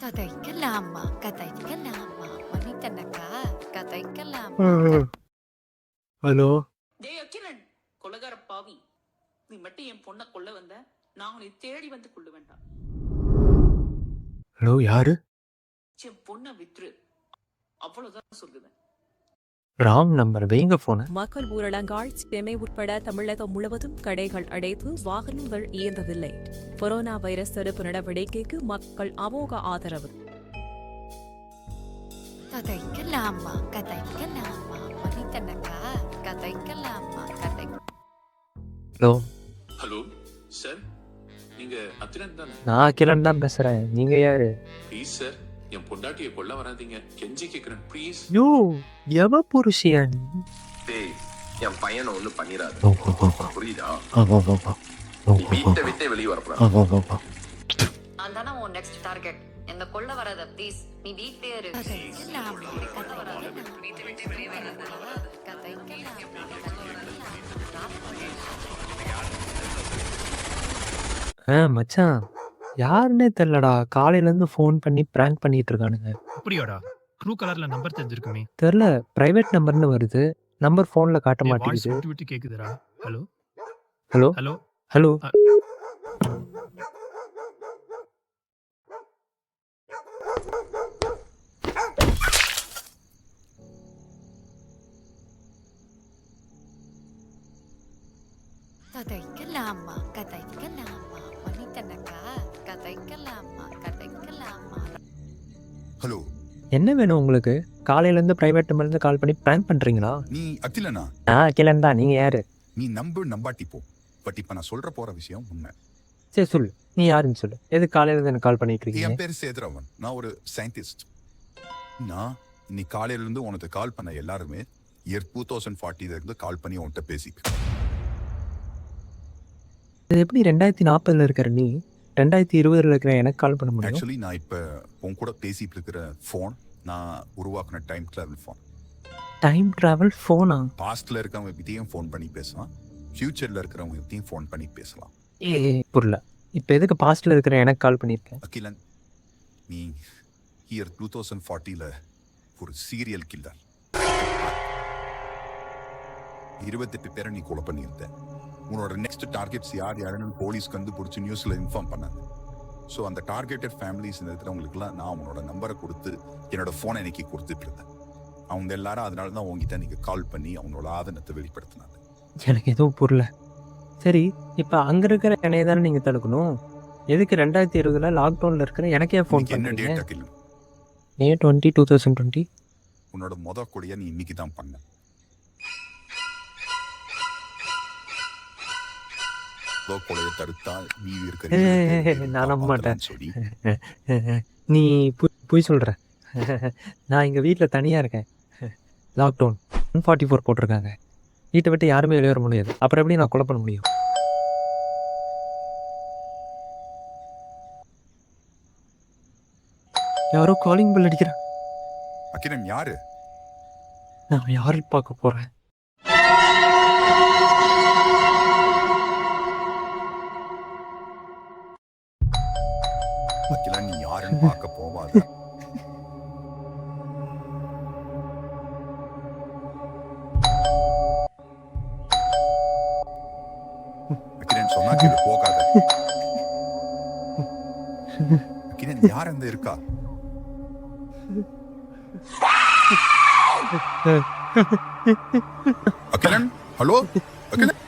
கதைக்கலாமா கதைக்கலாமா மனிதனக்கா கதைக்கலாமா ஹலோ டேய் அக்கிரன், கொலகார பாவி, நீ மட்டும் என் பொண்ணை கொல்ல வந்த, நான் உன்னை தேடி வந்து கொள்ள வேண்டாம். ஹலோ யாரு? என் பொண்ணை வித்துரு, அவ்வளவுதான் சொல்லுவேன். ராங் நம்பர், வைங்க போன. மக்கள் ஊரடங்கால் சென்னை உட்பட தமிழகம் முழுவதும் கடைகள் அடைத்து வாகனங்கள் இயங்கவில்லை. கொரோனா வைரஸ் தடுப்பு நடவடிக்கைக்கு மக்கள் அமோக ஆதரவு. கதைக்கலாமா கதைக்கலாமா மனிதனக்கா கதைக்கலாமா கதை. ஹலோ ஹலோ சார், நீங்க அத்திரன் தானே? நான் கிரண் தான் பேசுறேன். நீங்க யாரு? ப்ளீஸ் சார், என் பொண்டாட்டியை கொல்ல வராதீங்க, கெஞ்சி கேக்குறேன் ப்ளீஸ். யோ எவ புருஷியா நீ? டேய், என் பையனை ஒண்ணும் பண்ணிராது, புரியுதா? நீ வீட்டை விட்டே வெளியே வரக்கூடாது. நான் தானே உன் நெக்ஸ்ட் டார்கெட். என்ன கொல்ல வராத ப்ளீஸ். நீ வீட்லயே இரு. கதைக்கலாமா மச்சான் யாருன்னே தெரியலடா. காலையில இருந்து ஃபோன் பண்ணி பிராங்க் பண்ணிட்டு இருக்கானுங்க. அப்படியாடா? ட்ரூ கலர்ல நம்பர் தெரிஞ்சிருக்குமே. தெரியல, பிரைவேட் நம்பர்னு வருது. நம்பர் ஃபோன்ல காட்ட வாய்ஸ் மாட்டேங்குது. விட்டு விட்டு கேக்குதுடா. ஹலோ ஹலோ ஹலோ ஹலோ கதைக்கலாமா கதைக்கலாமா மனிதனக்கா கதைக்கலாமா கதைக்கலாமா. ஹலோ, என்ன வேணும் உங்களுக்கு? காலையில இருந்து பிரைவேட் நம்பர்ல இருந்து கால் பண்ணி பிராங்க் பண்றீங்களா? நீ அகிலனா? கிளன் தான். நீங்க யாரு? நீ நம்பாட்டி போ. பட் இப்ப நான் சொல்ற போற விஷயம் உண்மை. சரி சொல்லு, நீ யாருன்னு சொல்லு. எது காலையில இருந்து எனக்கு கால் பண்ணிட்டு இருக்கீங்க? என் பேர் சேதுராமன். நான் ஒரு சயின்டிஸ்ட். நான் இன்னைக்கு காலையில இருந்து உனக்கு கால் பண்ண எல்லாருமே இயர் 2040 இருந்து கால் பண்ணி உன்கிட்ட பேசிட்டு. இது எப்படி 2040 இருக்கிற நீ 2020 இருக்கிற எனக்கு கால் பண்ண முடியும்? ஆக்சுவலி நான் இப்ப உன் கூட பேசிட்டு இருக்கிற போன் நான் உருவாக்குன time travel phone. Time travel ஃபோனா? பாஸ்ட்ல இருக்கிறவங்க கிட்டயும் ஃபோன் பண்ணி பேசலாம், ஃபியூச்சர்ல இருக்கிறவங்க கிட்டயும் ஃபோன் பண்ணி பேசலாம். புரியல. இப்போ எதுக்கு பாஸ்ட்ல இருக்கிற எனக்கு கால் பண்ணியிருக்கேன்? அகிலன், நீ இயர் 2040 ஒரு சீரியல் கில்லர். 28 பேரை நீ கொலை பண்ணியிருந்த. உன்னோட நெக்ஸ்ட் டார்கெட்ஸ் யாருன்னு போலீஸ் கண்டுபிடிச்சி நியூஸ்ல இன்ஃபார்ம் பண்ணாங்க. ஸோ அந்த டார்கெட்டட் ஃபேமிலிஸ் இருக்கிறவங்களுக்குலாம் நான் உன்னோட நம்பரை கொடுத்து என்னோட ஃபோனை இன்னைக்கு கொடுத்துட்டு இருந்தேன். அவங்க எல்லாரும் அதனால தான் உங்ககிட்ட நீங்க கால் பண்ணி அவங்களோட ஆதனத்தை வெளிப்படுத்தினாங்க. எனக்கு எதுவும் புரியல. சரி, இப்போ அங்கே இருக்கிற என்னைய தானே நீங்கள் தடுக்கணும். எதுக்கு 2020 லாக்டவுனில் இருக்கிற எனக்கே ஃபோன் இன்னைக்கு என்ன பண்ணுறீங்க? டேட் அகிலன்? May 20, 2020. உன்னோட கொலையை நீ இன்னைக்கு தான் பண்ண. கொலையை தடுத்தால் நீ நான் நம்ப மாட்டேன். சொல்லி நீ போய் சொல்கிற. நான் எங்கள் வீட்டில் தனியாக இருக்கேன். லாக்டவுன் 144 போட்டிருக்காங்க. வீட்டை விட்டு யாருமே வெளியே வர முடியாது. அப்புறம் எப்படி நான் கொலை பண்ண முடியும்? யாரோ காலிங் பெல் அடிக்கிறேன். அகிலன் யாரு? நான் யாரை பார்க்க போகிறேன்? அகிலன் நீ யாருன்னு பார்க்க போவாத. அகிலன் சொன்னா கேளு, போகாத. அகிலன் யார் அந்த இருக்கா? அகிலன், ஹலோ அகிலன்.